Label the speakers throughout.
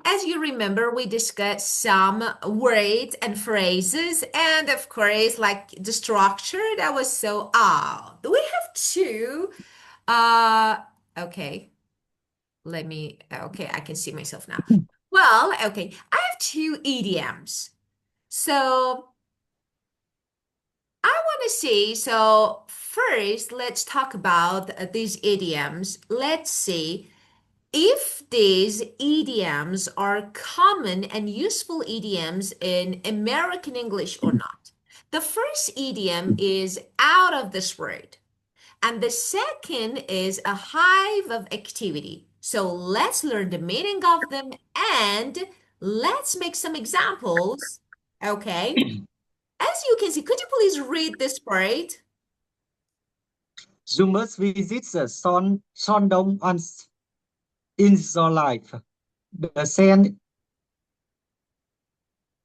Speaker 1: as you remember, we discussed some words and phrases, and of course, like the structure that was so do we have two? Uh, okay, okay, I can see myself now. Well, okay, I have two idioms. So I want to see, so first, let's talk about these idioms. Let's see if these idioms are common and useful idioms in American English or not. The first idiom is out of this world, and the second is a hive of activity. So let's learn the meaning of them and let's make some examples. Okay. As you can see, could you please read this part?
Speaker 2: You must visit the Sondong once in your life. The scene,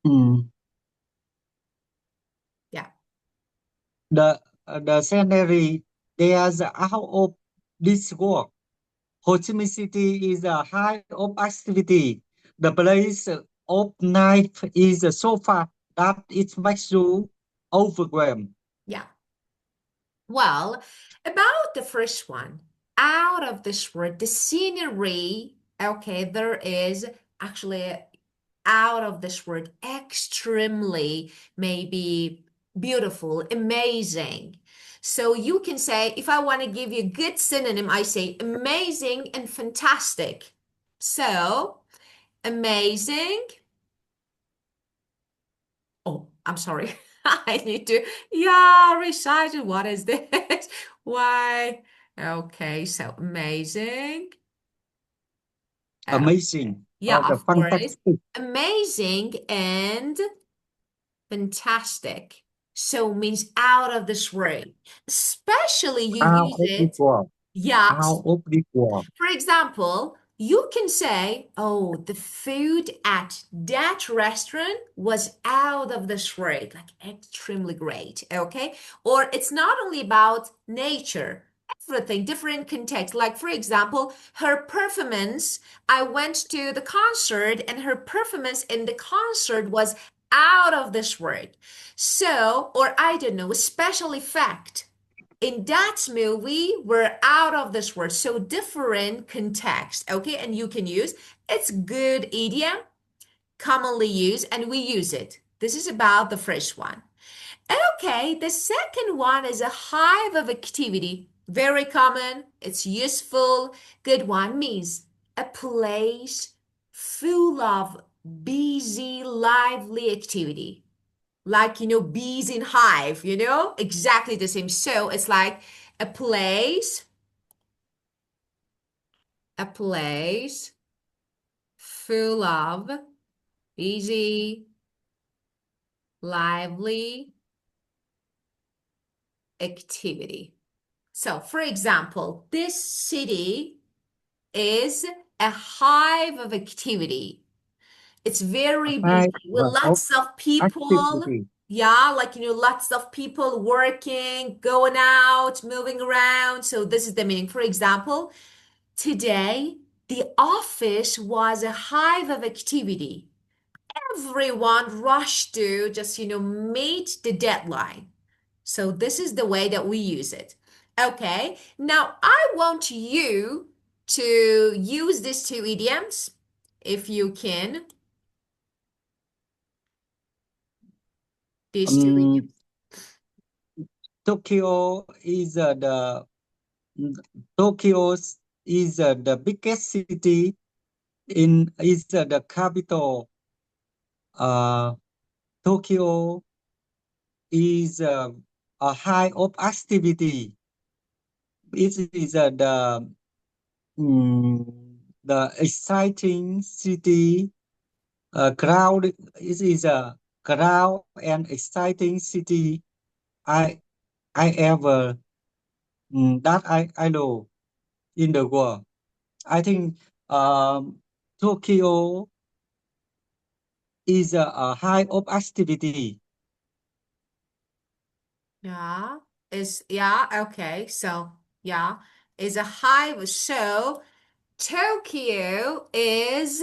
Speaker 2: mm,
Speaker 1: Yeah.
Speaker 2: the scenery, there's out of this world. Ho Chi Minh City is a high of activity. The place of night is so far that it makes you overwhelmed.
Speaker 1: Yeah. Well, about the first one, out of this word, the scenery, okay, there is actually out of this word, extremely, maybe beautiful, amazing. So you can say, if I want to give you a good synonym, I say amazing and fantastic. So, amazing. Oh, I'm sorry. I need to, yeah, recite it. What is this? Why? Okay, so amazing. Uh,
Speaker 2: Amazing.
Speaker 1: yeah,
Speaker 2: Oh, the
Speaker 1: of course.
Speaker 2: fantastic.
Speaker 1: Amazing and fantastic. So means out of this world. Especially you
Speaker 2: Out
Speaker 1: use
Speaker 2: of this
Speaker 1: it.
Speaker 2: world.
Speaker 1: Yeah.
Speaker 2: Out of this world.
Speaker 1: For example, you can say, oh, the food at that restaurant was out of this world, like extremely great. Okay. Or it's not only about nature, everything, different context. Like, for example, her performance. I went to the concert and her performance in the concert was out of this world. So, or I don't know, a special effect in that movie were out of this world. So different context, okay? And you can use it's good idiom, commonly used, and we use it. This is about the first one. Okay, the second one is a hive of activity. Very common, it's useful. Good one means a place full of busy, lively activity, like bees in hive, exactly the same. So it's like a place a place full of busy, lively activity. So for example, this city is a hive of activity. It's very
Speaker 2: High
Speaker 1: busy with
Speaker 2: of
Speaker 1: lots of people.
Speaker 2: activity.
Speaker 1: Yeah, like, lots of people working, going out, moving around. So this is the meaning. For example, today, the office was a hive of activity. Everyone rushed to just, meet the deadline. So this is the way that we use it. Okay, now I want you to use these two idioms if you can. These two
Speaker 2: Um,
Speaker 1: idioms.
Speaker 2: Tokyo is Tokyo is the biggest city in is the capital. Uh, Tokyo is a high of activity. It is the exciting city. Crowd. It is a crowd and exciting city. I I ever that I know in the world. I think Tokyo is a high of activity.
Speaker 1: Yeah, yeah, okay. So, yeah, is a hive. So, Tokyo is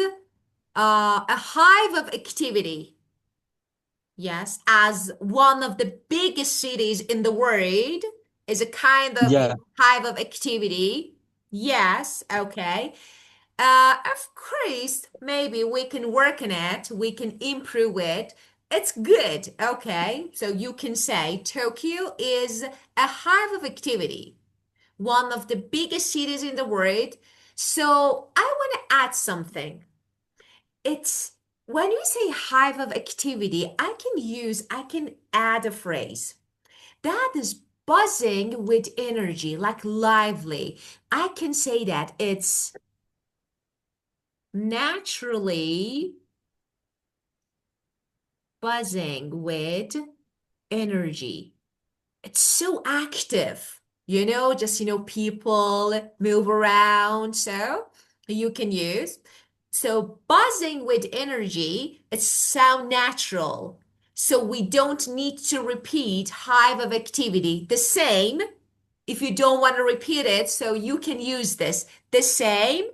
Speaker 1: A hive of activity. Yes, as one of the biggest cities in the world is a kind of
Speaker 2: Yeah,
Speaker 1: hive of activity. Yes, okay. Of course, maybe we can work on it, we can improve it. It's good, okay? So you can say Tokyo is a hive of activity, one of the biggest cities in the world. So I want to add something. It's when we say hive of activity, I can add a phrase that is buzzing with energy, like lively. I can say that it's naturally buzzing with energy. It's so active, people move around. So you can use. So buzzing with energy, it sound natural. So we don't need to repeat hive of activity. The same, if you don't want to repeat it, so you can use this. The same,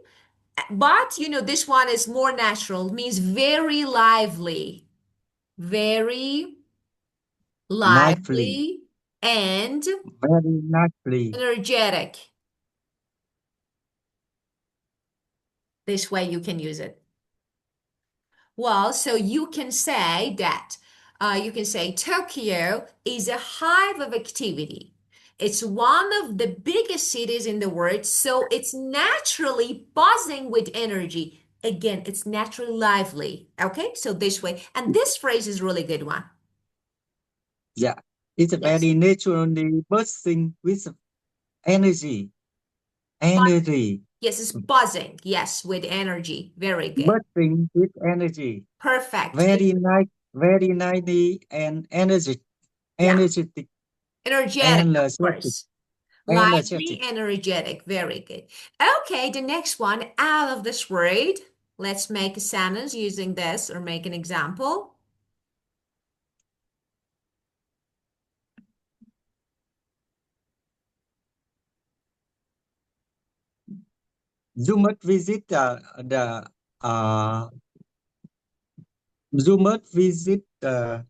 Speaker 1: but this one is more natural, means very lively, very
Speaker 2: lively,
Speaker 1: lively and
Speaker 2: very lively.
Speaker 1: energetic. This way you can use it. Well, so you can say that, you can say Tokyo is a hive of activity. It's one of the biggest cities in the world, so it's naturally buzzing with energy. Again, it's naturally lively. Okay, so this way. And this phrase is really good one.
Speaker 2: Yeah, it's
Speaker 1: Yes.
Speaker 2: very naturally bursting with energy,
Speaker 1: But
Speaker 2: energy,
Speaker 1: yes, it's buzzing. Yes, with energy. Very good.
Speaker 2: bursting with energy.
Speaker 1: Perfect.
Speaker 2: Very nice, very nicely and
Speaker 1: Yeah,
Speaker 2: energetic,
Speaker 1: energetic, of
Speaker 2: energetic,
Speaker 1: course. Lively,
Speaker 2: energetic.
Speaker 1: energetic. Very good. Okay, the next one, out of this word. Let's make a sentence using this or make an example.
Speaker 2: You must visit uh, you must visit the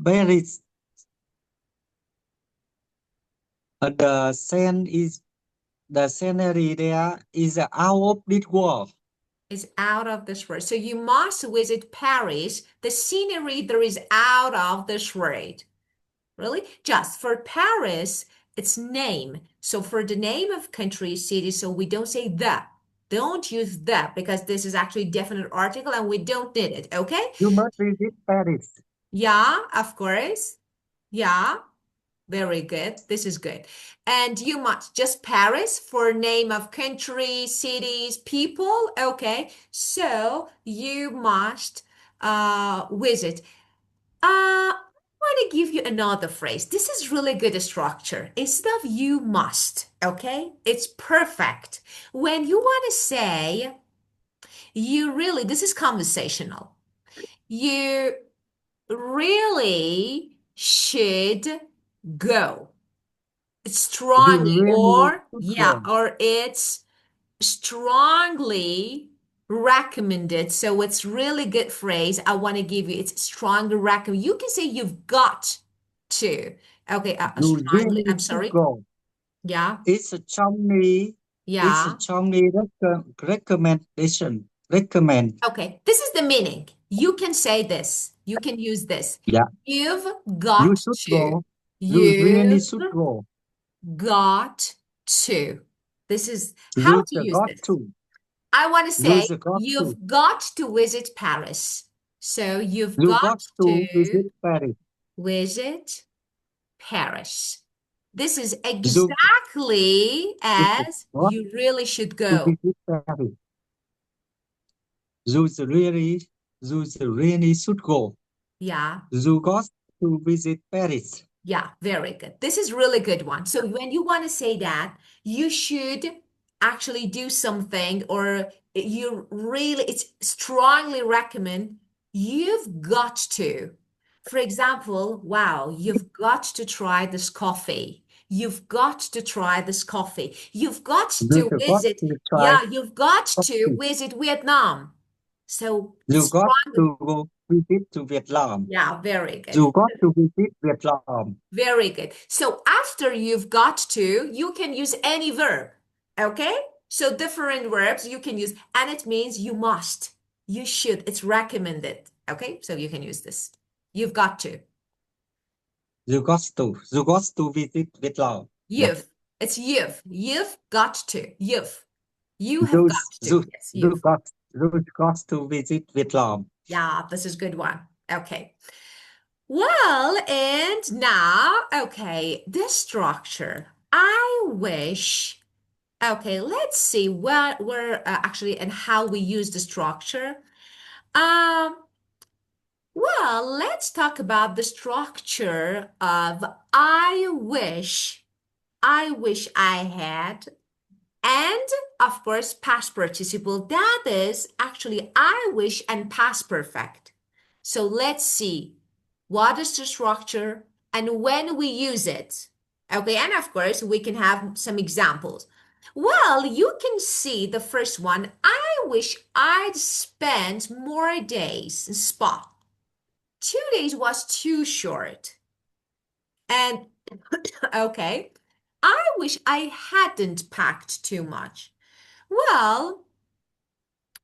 Speaker 2: Paris. The scene is the scenery there is out of this world.
Speaker 1: Is out of this world. So you must visit Paris. The scenery there is out of this world. Really? Just for Paris, it's name. So for the name of country, city, so we don't say the. Don't use the because this is actually definite article and we don't need it. Okay?
Speaker 2: You must visit Paris.
Speaker 1: Yeah, of course. Yeah, very good. This is good. And you must just Paris for name of country, cities, people. Okay. So you must visit. I want to give you another phrase. This is really good structure. Instead of you must, okay? It's perfect. When you want to say, you really, this is conversational. You really should go. It's
Speaker 2: You
Speaker 1: strongly,
Speaker 2: really
Speaker 1: or
Speaker 2: should
Speaker 1: yeah,
Speaker 2: go.
Speaker 1: or it's strongly recommended. So it's really good phrase. I want to give you. It's strongly recommend. You can say you've got to. Okay,
Speaker 2: You
Speaker 1: strongly.
Speaker 2: really
Speaker 1: I'm
Speaker 2: should
Speaker 1: sorry.
Speaker 2: go.
Speaker 1: Yeah.
Speaker 2: It's a strongly, it's a
Speaker 1: Yeah.
Speaker 2: strongly recommendation. Recommend.
Speaker 1: Okay. This is the meaning. You can say this. You can use this.
Speaker 2: Yeah,
Speaker 1: You've
Speaker 2: you
Speaker 1: got
Speaker 2: should
Speaker 1: to.
Speaker 2: go. You really
Speaker 1: You've
Speaker 2: should go.
Speaker 1: got to. This is how
Speaker 2: You
Speaker 1: to use
Speaker 2: got
Speaker 1: this.
Speaker 2: to.
Speaker 1: I want to
Speaker 2: You
Speaker 1: say
Speaker 2: got to.
Speaker 1: you've got to visit Paris. So you've
Speaker 2: You
Speaker 1: got
Speaker 2: got to
Speaker 1: to
Speaker 2: visit Paris.
Speaker 1: visit Paris. This is
Speaker 2: You,
Speaker 1: exactly
Speaker 2: you
Speaker 1: as
Speaker 2: got
Speaker 1: you really should
Speaker 2: to
Speaker 1: go.
Speaker 2: visit Paris. You really, you really should go.
Speaker 1: Yeah.
Speaker 2: You got to visit Paris.
Speaker 1: Yeah, very good. This is really good one. So when you want to say that, you should actually do something or you really, it's strongly recommend you've got to. For example, wow, you've got to try this coffee. You've got to try this coffee. You've got
Speaker 2: You
Speaker 1: to
Speaker 2: got
Speaker 1: visit,
Speaker 2: to try
Speaker 1: yeah, you've got to
Speaker 2: coffee.
Speaker 1: visit Vietnam. So
Speaker 2: You got
Speaker 1: strong,
Speaker 2: to go visit to Vietnam.
Speaker 1: yeah, very good.
Speaker 2: You got to visit Vietnam.
Speaker 1: Very good. So after you've got to, you can use any verb. Okay? So different verbs you can use, and it means you must, you should, it's recommended. Okay? So you can use this. You've got to.
Speaker 2: You got to visit Vietnam. Yeah.
Speaker 1: You've. It's you've. You've got to. You've. You have
Speaker 2: You,
Speaker 1: got to.
Speaker 2: you,
Speaker 1: Yes,
Speaker 2: you
Speaker 1: you've.
Speaker 2: got, you got to visit Vietnam.
Speaker 1: Yeah, this is a good one. Okay. Well, and now, okay, this structure. I wish. Okay, let's see what we're actually and how we use the structure. Um, well, let's talk about the structure of I wish. I wish I had. And of course, past participle. That is actually I wish and past perfect. So let's see what is the structure and when we use it. Okay, and of course, we can have some examples. Well, you can see the first one. I wish I'd spent more days in spa. 2 days was too short. And okay, I wish I hadn't packed too much. Well,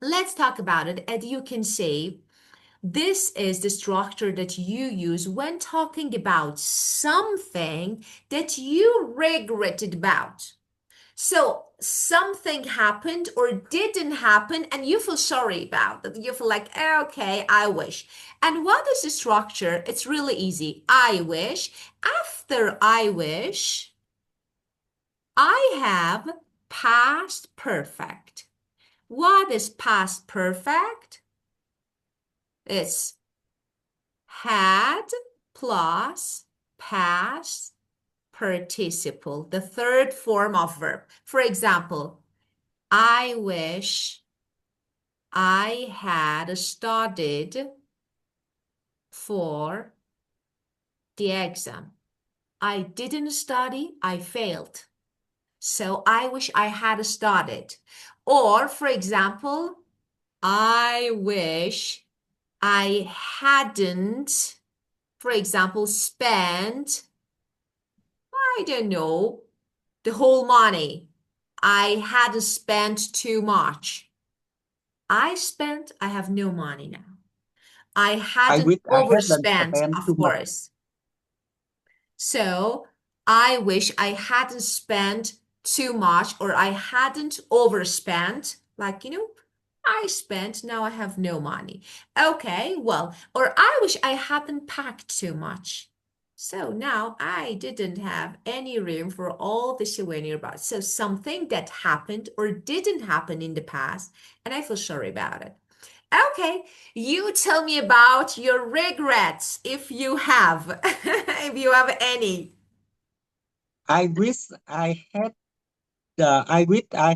Speaker 1: let's talk about it. As you can see, this is the structure that you use when talking about something that you regretted about. So something happened or didn't happen, and you feel sorry about it. You feel like, okay, I wish. And what is the structure? It's really easy. I wish. After I wish, I have past perfect. What is past perfect? It's had plus past participle, the third form of verb. For example, I wish I had studied for the exam. I didn't study, I failed. So I wish I had studied. Or, for example, I wish I hadn't, for example, spent, I don't know, the whole money. I hadn't spent too much. I have no money now. I
Speaker 2: I
Speaker 1: hadn't
Speaker 2: wish I hadn't
Speaker 1: overspent,
Speaker 2: spent too
Speaker 1: of
Speaker 2: much.
Speaker 1: course. So I wish I hadn't spent too much or I hadn't overspent. Like, I spent, now I have no money. Okay, well, or I wish I hadn't packed too much. So now I didn't have any room for all the souvenir box. So something that happened or didn't happen in the past, and I feel sorry about it. Okay, you tell me about your regrets if you have, if you have any.
Speaker 2: I wish I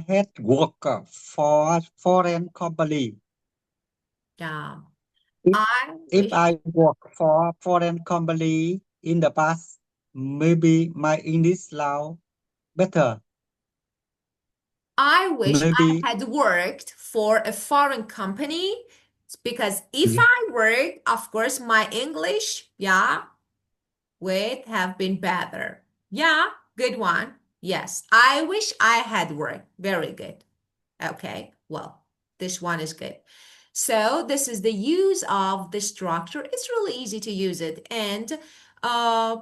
Speaker 2: had worked for foreign company.
Speaker 1: Yeah,
Speaker 2: If
Speaker 1: I
Speaker 2: if
Speaker 1: wish
Speaker 2: I work for foreign company in the past, maybe my English now better.
Speaker 1: I wish I
Speaker 2: Maybe
Speaker 1: had worked for a foreign company because if
Speaker 2: yeah,
Speaker 1: I worked, of course, my English, yeah, would have been better. Yeah, good one. Yes, I wish I had worked. Very good. Okay, well, this one is good. So this is the use of the structure. It's really easy to use it and uh,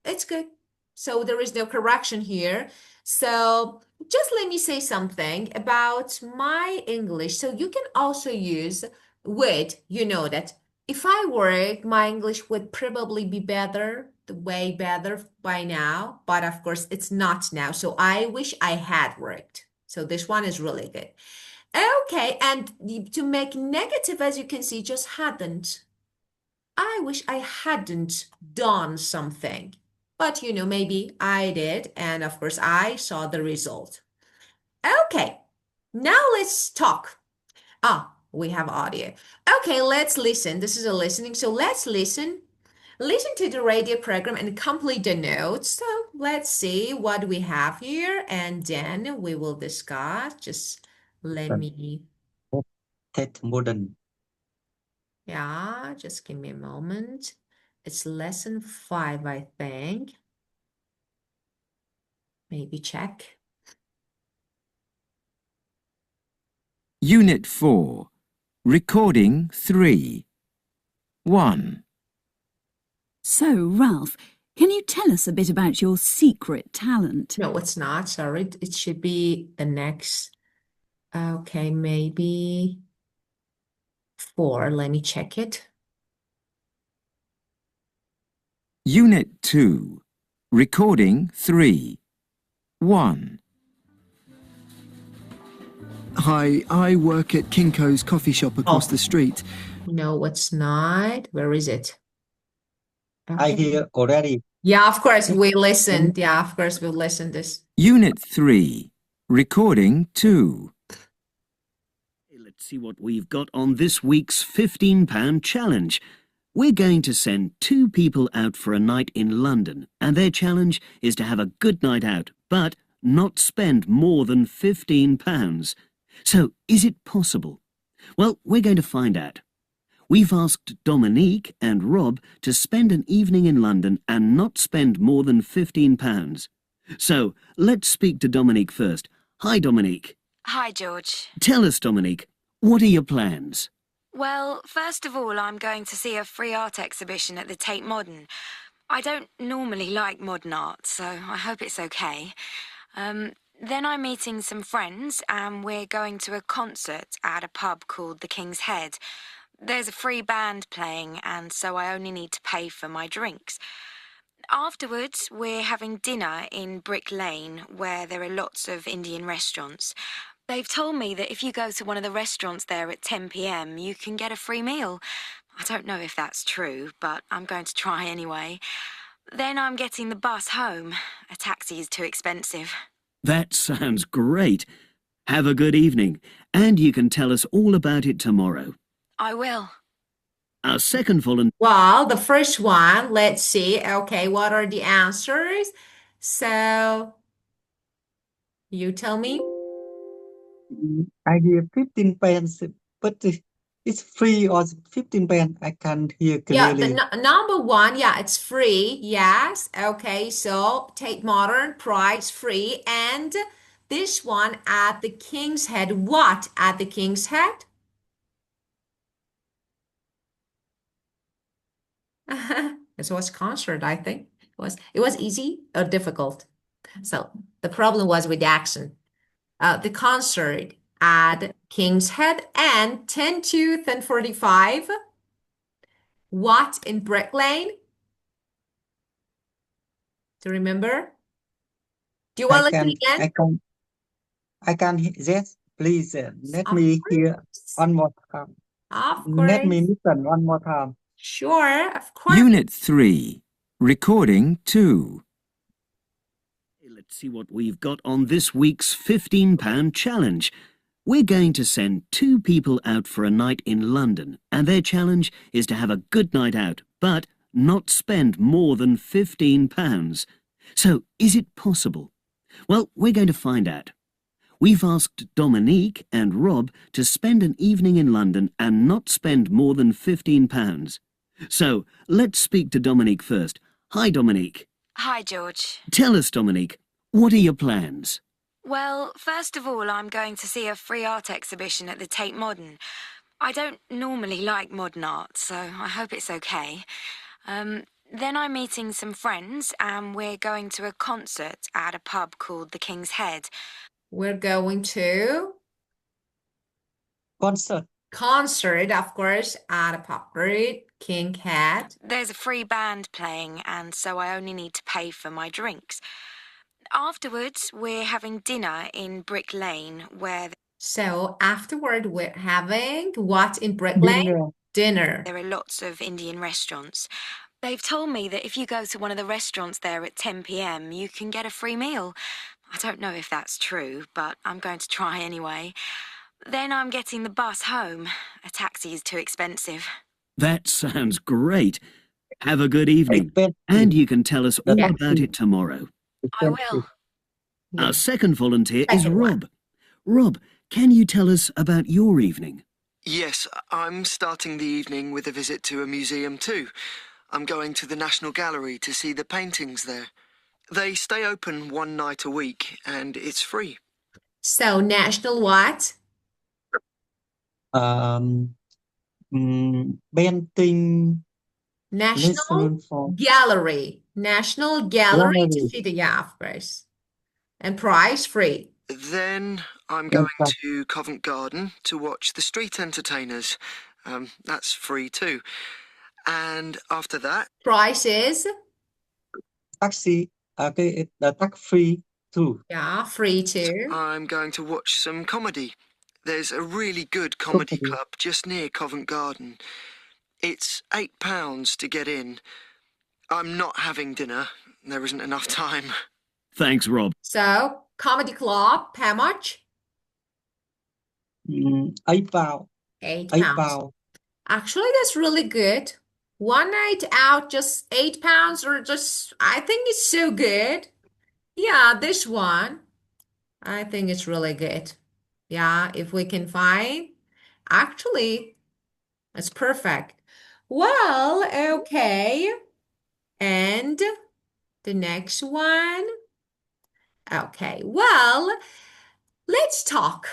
Speaker 1: it's good. So there is no correction here. So just let me say something about my English. So you can also use would, that if I work, my English would probably be better, the way better by now. But of course, it's not now. So I wish I had worked. So this one is really good. Okay, and to make negative, as you can see, just hadn't. I wish I hadn't done something. But maybe I did, and of course I saw the result. Okay, now let's talk. Ah, we have audio. Okay, let's listen. This is a listening, so let's listen. listen to the radio program and complete the notes. So let's see what we have here, and then we will discuss. Just let me,
Speaker 2: Tech modern.
Speaker 1: yeah, just give me a moment. It's lesson 5, I think. Maybe check.
Speaker 3: Unit 4. Recording 3. 1.
Speaker 4: So, Ralph, can you tell us a bit about your secret talent?
Speaker 1: No, it's not. Sorry. It should be the next. Okay, maybe 4. Let me check it.
Speaker 3: Unit 2. Recording 3. 1.
Speaker 5: Hi, I work at Kinko's coffee shop across the street.
Speaker 1: No, it's not. Where is it?
Speaker 2: I
Speaker 1: Okay.
Speaker 2: hear already.
Speaker 1: Yeah, of course we listened. Yeah, of course we listened this.
Speaker 3: Unit 3. Recording 2.
Speaker 6: Let's see what we've got on this week's £15 challenge. We're going to send 2 people out for a night in London, and their challenge is to have a good night out, but not spend more than £15. So, is it possible? Well, we're going to find out. We've asked Dominique and Rob to spend an evening in London and not spend more than £15. So, let's speak to Dominique first. Hi, Dominique.
Speaker 7: Hi, George.
Speaker 6: Tell us, Dominique, what are your plans?
Speaker 7: Well, first of all, I'm going to see a free art exhibition at the Tate Modern. I don't normally like modern art, so I hope it's okay. Then I'm meeting some friends, and we're going to a concert at a pub called the King's Head. There's a free band playing, and so I only need to pay for my drinks. Afterwards, we're having dinner in Brick Lane, where there are lots of Indian restaurants. They've told me that if you go to one of the restaurants there at 10 p.m, you can get a free meal. I don't know if that's true, but I'm going to try anyway. Then I'm getting the bus home. A taxi is too expensive.
Speaker 6: That sounds great. Have a good evening, and you can tell us all about it tomorrow.
Speaker 7: I will.
Speaker 6: Our second volunteer...
Speaker 1: Well, the first one, let's see. Okay, what are the answers? So, you tell me.
Speaker 2: I hear 15 pence, but it's free or 15 pence. I can't hear
Speaker 1: Yeah, the
Speaker 2: clearly.
Speaker 1: number 1, yeah, it's free. Yes. Okay, so Tate Modern, price free. And this one at the King's Head. What at the King's Head? It was concert, I think. It was easy or difficult. So the problem was with the accent. The concert at King's Head and 10 to 10:45. What in Brick Lane? Do you remember? Do you want to listen again?
Speaker 2: I can yes, please let
Speaker 1: Of
Speaker 2: me hear
Speaker 1: course.
Speaker 2: one more time.
Speaker 1: Of
Speaker 2: Let me
Speaker 1: course.
Speaker 2: listen one more time.
Speaker 1: Sure, of course.
Speaker 3: Unit 3. Recording 2.
Speaker 6: Let's see what we've got on this week's £15 challenge. We're going to send 2 people out for a night in London, and their challenge is to have a good night out, but not spend more than £15. So, is it possible? Well, we're going to find out. We've asked Dominique and Rob to spend an evening in London and not spend more than £15. So, let's speak to Dominique first. Hi, Dominique.
Speaker 7: Hi, George.
Speaker 6: Tell us, Dominique, what are your plans?
Speaker 7: Well, first of all, I'm going to see a free art exhibition at the Tate Modern. I don't normally like modern art, so I hope it's okay. Then I'm meeting some friends, and we're going to a concert at a pub called the King's Head.
Speaker 1: We're going to
Speaker 2: Concert.
Speaker 1: of course, at a pub, right? King Head.
Speaker 7: There's a free band playing, and so I only need to pay for my drinks. Afterwards, we're having dinner in Brick Lane, where
Speaker 1: So afterward, we're having what in Brick Lane? Dinner.
Speaker 7: there are lots of Indian restaurants. They've told me that if you go to one of the restaurants there at 10 p.m, you can get a free meal. I don't know if that's true, but I'm going to try anyway. Then I'm getting the bus home. A taxi is too expensive.
Speaker 6: That sounds great. Have a good evening. And
Speaker 2: Expensive.
Speaker 6: you can tell us
Speaker 2: The
Speaker 6: all
Speaker 1: Yeah.
Speaker 6: about
Speaker 2: taxi
Speaker 6: it tomorrow.
Speaker 7: I will.
Speaker 2: expensive.
Speaker 6: Our second volunteer is
Speaker 1: Second one.
Speaker 6: Rob. Rob, can you tell us about your evening?
Speaker 5: Yes, I'm starting the evening with a visit to a museum too. I'm going to the National Gallery to see the paintings there. They stay open one night a week and it's free.
Speaker 1: So national what?
Speaker 2: Um, Painting
Speaker 1: National
Speaker 2: restaurant for
Speaker 1: Gallery. National Gallery to
Speaker 2: gallery
Speaker 1: see the, yeah, of course. And price free.
Speaker 5: Then I'm
Speaker 2: and
Speaker 5: going to Covent Garden to watch the street entertainers. That's free too. And after that,
Speaker 1: Price is,
Speaker 2: taxi. The tax free too.
Speaker 1: yeah, free too.
Speaker 5: I'm going to watch some comedy. There's a really good comedy
Speaker 2: Company.
Speaker 5: club just near Covent Garden. It's £8 to get in. I'm not having dinner. There isn't enough time.
Speaker 6: Thanks, Rob.
Speaker 1: So comedy club, how much?
Speaker 2: 8 pound.
Speaker 1: 8
Speaker 2: 8
Speaker 1: pounds.
Speaker 2: pound.
Speaker 1: Actually, that's really good. One night out, just 8 pounds, or just, I think it's so good. Yeah, this one, I think it's really good. Yeah, if we can find, actually, it's perfect. Well, okay. And the next one. Okay, well, let's talk.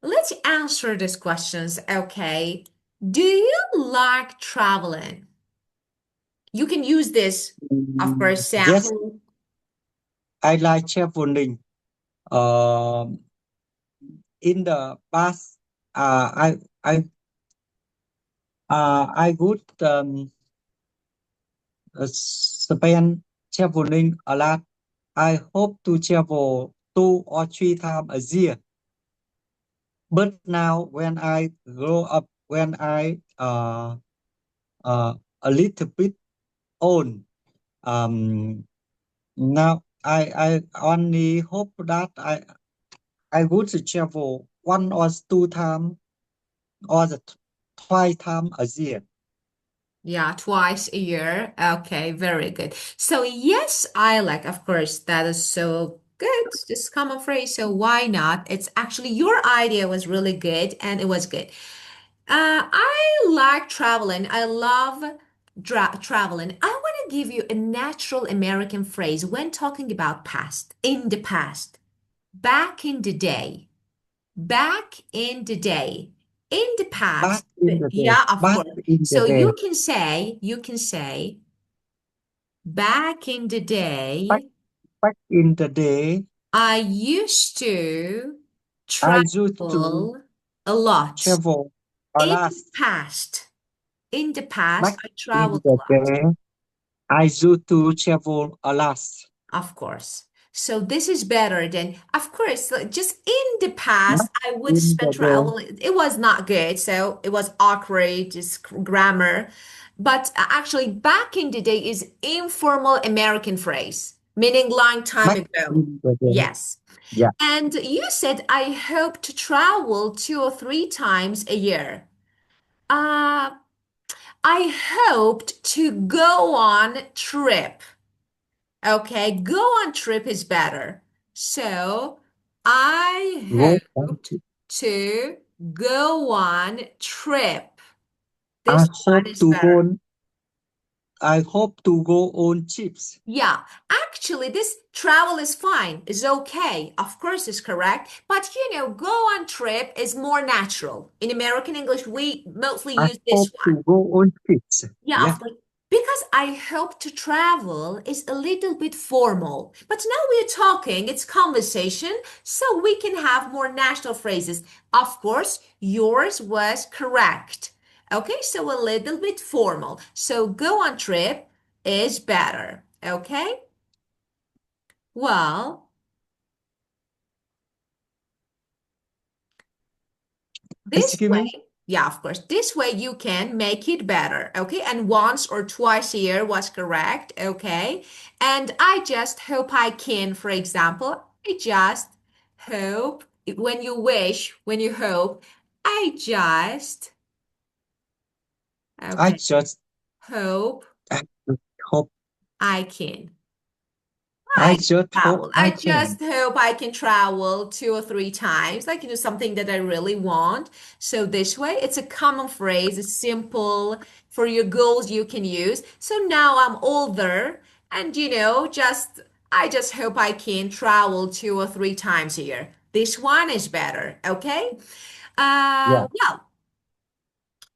Speaker 1: Let's answer these questions. Okay. Do you like traveling? You can use this, of course,
Speaker 2: Yes,
Speaker 1: sample.
Speaker 2: I like traveling. Um, in the past, I would spend traveling a lot. I hope to travel 2 or 3 times a year. But now, when I grow up, when I a little bit old, um, now I only hope that I would travel 1 or 2 times or twice times a year.
Speaker 1: Yeah, twice a year. Okay, very good. So, yes, I like, of course, that is so good. This common phrase. So, why not? It's actually your idea was really good and it was good. I like traveling. I love traveling. I want to give you a natural American phrase when talking about past, in the past, back in the day. Back in the day, in the
Speaker 2: Back
Speaker 1: past,
Speaker 2: in the day,
Speaker 1: yeah, of
Speaker 2: back
Speaker 1: course.
Speaker 2: in the
Speaker 1: So
Speaker 2: day,
Speaker 1: you can say, back in the
Speaker 2: back,
Speaker 1: day,
Speaker 2: back in the day,
Speaker 1: I used to
Speaker 2: I used to
Speaker 1: travel a lot.
Speaker 2: travel a
Speaker 1: In
Speaker 2: lot.
Speaker 1: the past, in the past,
Speaker 2: Back
Speaker 1: I
Speaker 2: in
Speaker 1: traveled a
Speaker 2: the
Speaker 1: lot.
Speaker 2: day, I used to travel a lot.
Speaker 1: Of course. So this is better than, of course, like, just in the past,
Speaker 2: Back
Speaker 1: I would
Speaker 2: in
Speaker 1: spend
Speaker 2: the day,
Speaker 1: travel. It was not good, so it was awkward, just grammar. But actually, back in the day is informal American phrase, meaning long time
Speaker 2: back
Speaker 1: ago.
Speaker 2: in the day.
Speaker 1: Yes.
Speaker 2: Yeah,
Speaker 1: And you said, I hope to travel 2 or 3 times a year. Uh, I hoped to go on trip. Okay, go on trip is better. So I
Speaker 2: go on.
Speaker 1: hoped to go on trip.
Speaker 2: I
Speaker 1: This one
Speaker 2: hope
Speaker 1: is
Speaker 2: to go
Speaker 1: better.
Speaker 2: on. I hope to go on trips.
Speaker 1: Yeah, actually, this travel is fine, is okay. Of course, it's correct. But go on trip is more natural. In American English, we mostly
Speaker 2: I
Speaker 1: use this
Speaker 2: hope
Speaker 1: one.
Speaker 2: to go on trips.
Speaker 1: Yeah,
Speaker 2: Yeah,
Speaker 1: of course. Because I hope to travel is a little bit formal. But now we're talking, it's conversation, so we can have more national phrases. Of course, yours was correct. Okay, so a little bit formal. So go on trip is better. Okay? Well, this
Speaker 2: excuse me.
Speaker 1: way, yeah, of course, this way you can make it better, okay? And once or twice a year was correct, okay? And I just hope I can, for example, I just hope, when you wish, when you hope, I just,
Speaker 2: I
Speaker 1: okay,
Speaker 2: just
Speaker 1: hope
Speaker 2: I hope
Speaker 1: I can.
Speaker 2: I
Speaker 1: I
Speaker 2: just hope
Speaker 1: travel.
Speaker 2: I
Speaker 1: I
Speaker 2: can.
Speaker 1: just hope I can travel 2 or 3 times, like, something that I really want. So this way, it's a common phrase, it's simple for your goals you can use. So now I'm older and, I just hope I can travel 2 or 3 times a year. This one is better, okay?
Speaker 2: Yeah.
Speaker 1: Well,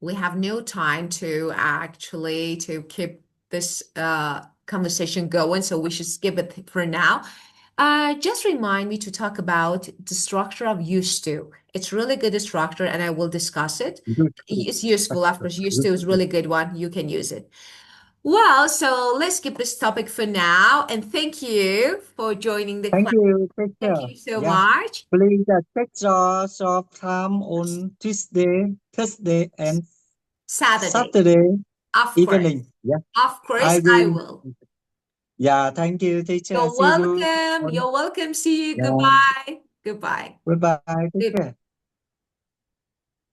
Speaker 1: we have no time to actually to keep this conversation going, so we should skip it for now. Just remind me to talk about the structure of used to. It's really good structure, and I will discuss it.
Speaker 2: Useful.
Speaker 1: It's useful, of course. Used to is
Speaker 2: Useful.
Speaker 1: really good one. You can use it. Well, so let's skip this topic for now, and thank you for joining the
Speaker 2: Thank
Speaker 1: class.
Speaker 2: you,
Speaker 1: Thank
Speaker 2: teacher.
Speaker 1: you so
Speaker 2: Yeah.
Speaker 1: much.
Speaker 2: Please check your shop time on Tuesday, Thursday, and
Speaker 1: Saturday,
Speaker 2: Saturday
Speaker 1: of course.
Speaker 2: evening. Yeah.
Speaker 1: Of
Speaker 2: I
Speaker 1: course, I
Speaker 2: will.
Speaker 1: will.
Speaker 2: Yeah. Thank you, teacher.
Speaker 1: You're
Speaker 2: See you.
Speaker 1: welcome. You're welcome. See you.
Speaker 2: Yeah.
Speaker 1: Goodbye. Goodbye.
Speaker 2: Goodbye,
Speaker 1: Good.
Speaker 2: teacher.